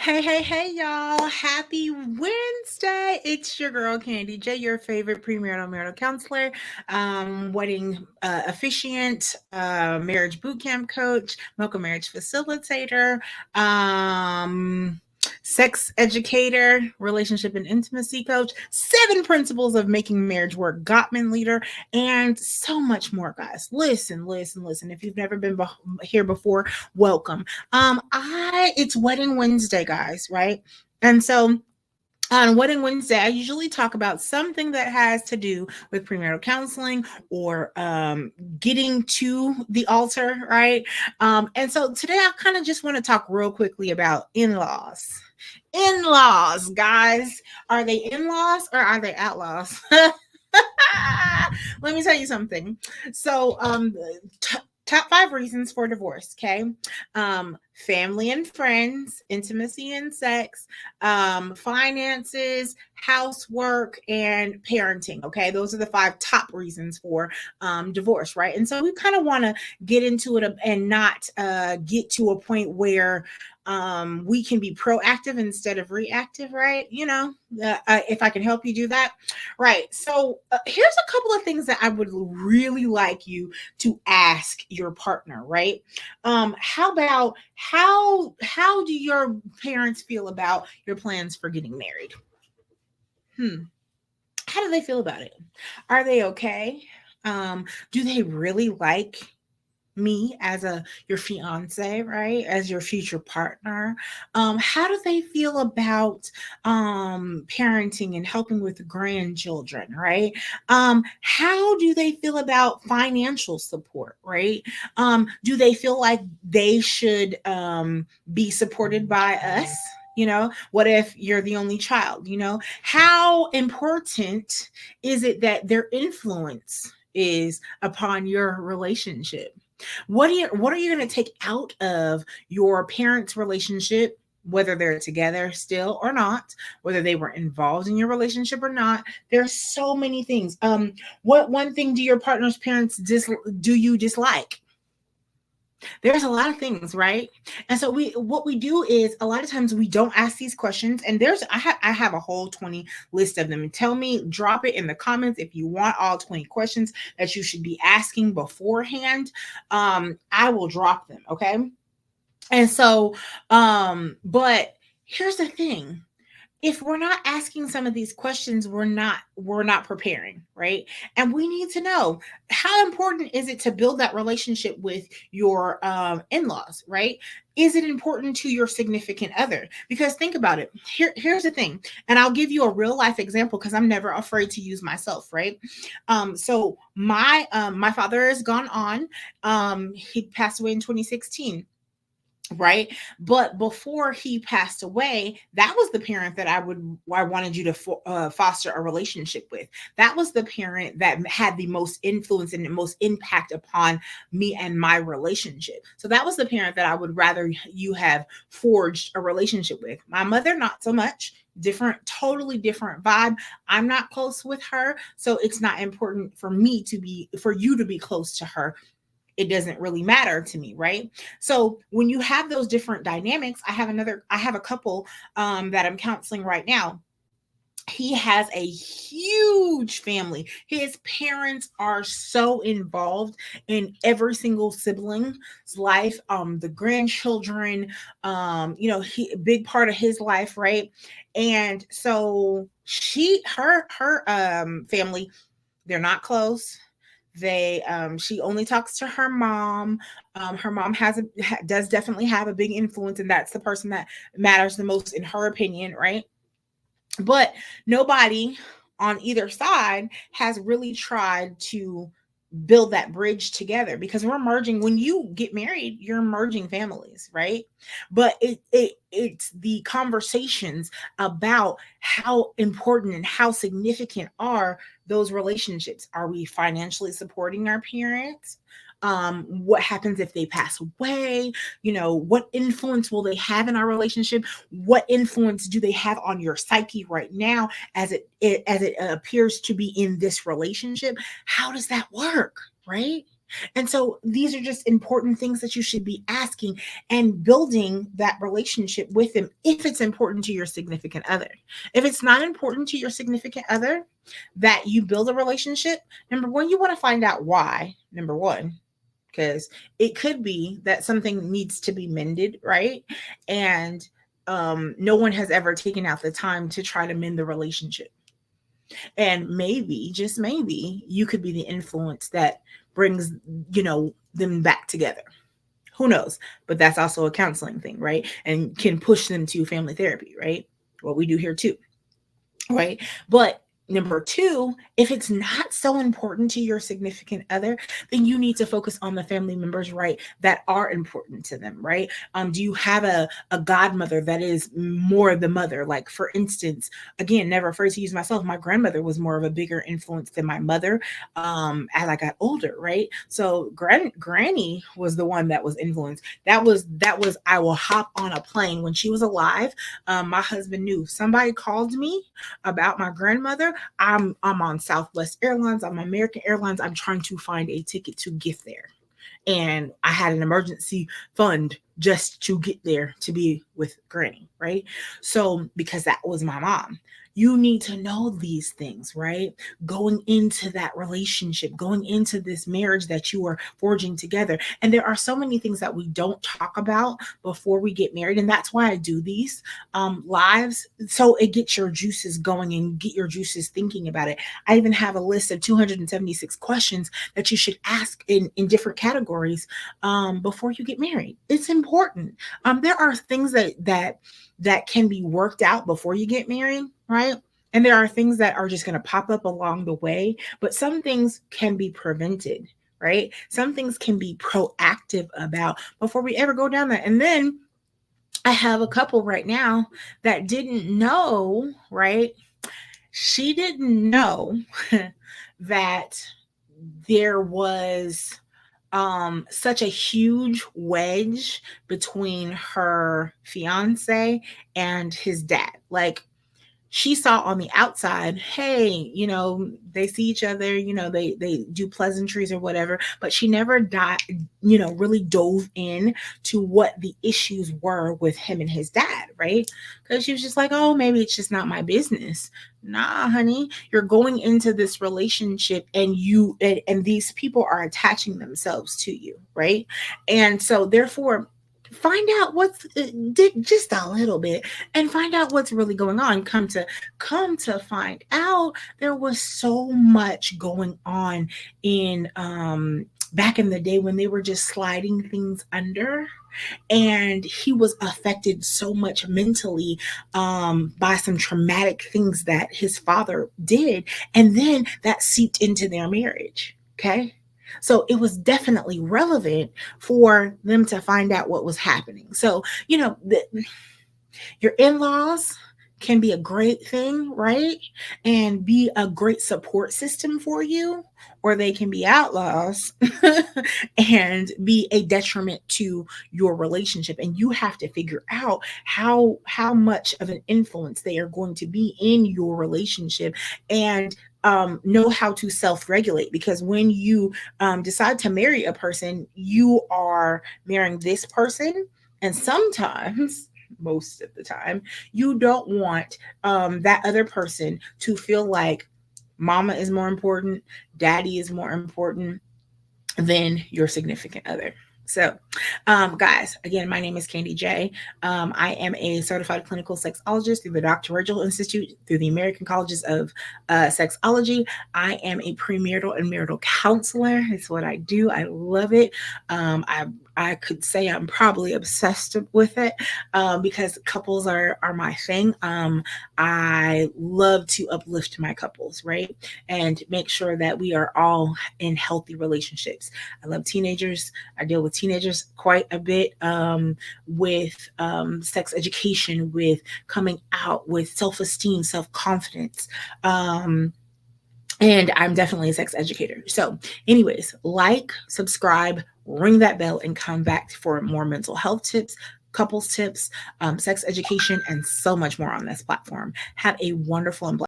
Hey, y'all. Happy Wednesday. It's your girl, Candy J, your favorite premarital marital counselor, wedding officiant, marriage boot camp coach, mocha marriage facilitator, sex educator, relationship and intimacy coach, 7 principles of making marriage work, Gottman leader, and so much more, guys. Listen. If you've never been here before, welcome. It's Wedding Wednesday, guys, right? And so on Wedding Wednesday, I usually talk about something that has to do with premarital counseling or getting to the altar, right? And so today I kind of just want to talk real quickly about in-laws. In-laws, guys. Are they in-laws or are they outlaws? Let me tell you something. So, top 5 reasons for divorce. Okay, family and friends, intimacy and sex, finances, housework, and parenting. Okay, those are the 5 top reasons for divorce, right? And so we kind of want to get into it and not get to a point where we can be proactive instead of reactive, right? If I can help you do that. Right. So here's a couple of things that I would really like you to ask your partner, right? How about how do your parents feel about your plans for getting married? How do they feel about it? Are they okay? Do they really like me as your fiance, right, as your future partner? How do they feel about parenting and helping with the grandchildren, right? How do they feel about financial support, right? Do they feel like they should be supported by us? What if you're the only child? How important is it that their influence is upon your relationship? What are you going to take out of your parents' relationship, whether they're together still or not, whether they were involved in your relationship or not? There's so many things. What one thing do your partner's parents do you dislike? There's a lot of things, right? And so what we do is a lot of times we don't ask these questions, and I have a whole 20 list of them. And tell me, drop it in the comments if you want all 20 questions that you should be asking beforehand. I will drop them, okay? And so but here's the thing. If we're not asking some of these questions, we're not preparing, right? And we need to know, how important is it to build that relationship with your in-laws, right? Is it important to your significant other? Because think about it. Here's the thing, and I'll give you a real life example because I'm never afraid to use myself, right? So my father has gone on. He passed away in 2016, right? But before he passed away, that was the parent that I wanted you to foster a relationship with. That was the parent that had the most influence and the most impact upon me and my relationship. So that was the parent that I would rather you have forged a relationship with. My mother, not so much. Different, totally different vibe. I'm not close with her, so it's not important for you to be close to her. It doesn't really matter to me, right? So when you have those different dynamics, I have a couple that I'm counseling right now. He has a huge family. His parents are so involved in every single sibling's life, the grandchildren, big part of his life, right? And so her family, they're not close. She only talks to her mom. Her mom does definitely have a big influence, and that's the person that matters the most in her opinion, right? But nobody on either side has really tried to build that bridge together, because we're merging. When you get married, you're merging families, right? But it's the conversations about how important and how significant are those relationships. Are we financially supporting our parents? What happens if they pass away? What influence will they have in our relationship? What influence do they have on your psyche right now as it appears to be in this relationship? How does that work, right? And so these are just important things that you should be asking and building that relationship with them if it's important to your significant other. If it's not important to your significant other that you build a relationship, number one, you want to find out why. Number one, because it could be that something needs to be mended, right? And no one has ever taken out the time to try to mend the relationship. And maybe, just maybe, you could be the influence that brings, them back together. Who knows? But that's also a counseling thing, right? And can push them to family therapy, right? What we do here too, right? But number two, if it's not so important to your significant other, then you need to focus on the family members, right, that are important to them, right? Do you have a godmother that is more the mother? Like, for instance, again, never afraid to use myself, my grandmother was more of a bigger influence than my mother as I got older, right? So granny was the one that was influenced. That was I will hop on a plane when she was alive. My husband knew somebody called me about my grandmother. I'm on Southwest Airlines, I'm American Airlines. I'm trying to find a ticket to get there. And I had an emergency fund just to get there to be with Granny, right? So, because that was my mom. You need to know these things, right? Going into that relationship, going into this marriage that you are forging together. And there are so many things that we don't talk about before we get married. And that's why I do these lives. So it gets your juices going and get your juices thinking about it. I even have a list of 276 questions that you should ask in different categories before you get married. It's important. There are things that can be worked out before you get married, right? And there are things that are just going to pop up along the way, but some things can be prevented, right? Some things can be proactive about before we ever go down that. And then I have a couple right now that didn't know, right? She didn't know that there was such a huge wedge between her fiance and his dad. Like, she saw on the outside, hey, they see each other, they do pleasantries or whatever, but she never really dove in to what the issues were with him and his dad, right? Because she was just like, oh, maybe it's just not my business. Nah, honey, you're going into this relationship and and these people are attaching themselves to you, right? And so therefore, find out what's dig just a little bit and find out what's really going on. Come to find out, there was so much going on in back in the day when they were just sliding things under, and he was affected so much mentally by some traumatic things that his father did, and then that seeped into their marriage. Okay, so it was definitely relevant for them to find out what was happening. So, your in-laws can be a great thing, right? And be a great support system for you, or they can be outlaws and be a detriment to your relationship. And you have to figure out how much of an influence they are going to be in your relationship, and know how to self-regulate, because when you decide to marry a person, you are marrying this person, and sometimes, most of the time, you don't want that other person to feel like mama is more important, daddy is more important than your significant other. So, guys, again, my name is Candy J. I am a certified clinical sexologist through the Dr. Virgil Institute, through the American Colleges of Sexology. I am a premarital and marital counselor. It's what I do. I love it. I could say I'm probably obsessed with it because couples are my thing. I love to uplift my couples, right? And make sure that we are all in healthy relationships. I love teenagers. I deal with teenagers quite a bit with sex education, with coming out, with self-esteem, self-confidence. And I'm definitely a sex educator. So, anyways, like, subscribe, ring that bell, and come back for more mental health tips, couples tips, sex education, and so much more on this platform. Have a wonderful and blessed